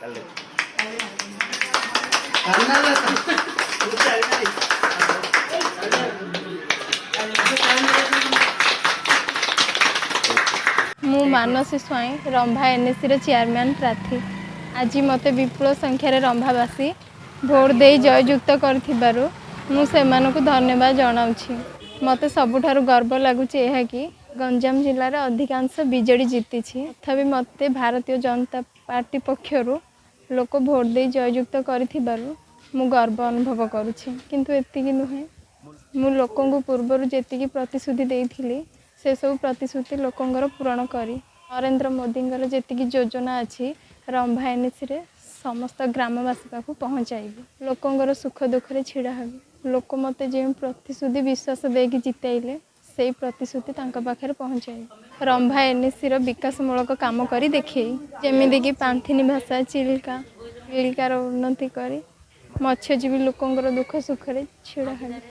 मु मानसी स्वाई Rambha NSC chairman प्रार्थी। आज मते विपुल संख्यार रंभावासी भोट दे जययुक्त कर धन्यवाद जनाऊँगी। मते सबुठारु गर्व लगुच कि गंजाम जिलार अधिकांश बीजेडी जीति तथापि मते भारतीय जनता पार्टी पक्षरु लोक भोट दे जययुक्त कर गर्व अनुभव करुछि। किंतु एतिकी नुहे मु लोकंकु पूर्वर जेतिकी प्रतिश्रुति देइथिली से सब प्रतिश्रुति लोकंकर पूरण करी नरेंद्र मोदी जेतिकी योजना अच्छी रंभा एनएससी रे समस्त ग्रामवासी पाखु पहुँचाइबी। लोकंकर सुख दुखे छिड़ा हेबी। लोक मते जे प्रतिश्रुति विश्वास देकी जिताइले से प्रतिश्रुति तांका पाखे पहुँचाइबी। रंभा एनएससी रो विकासमूलक काम करी देखिए जेमिदिकी पांथिनी भाषा चिलिकार उन्नति करी मत्स्यजीवी लोकंकर दुख सुख छिड़ा हेबी।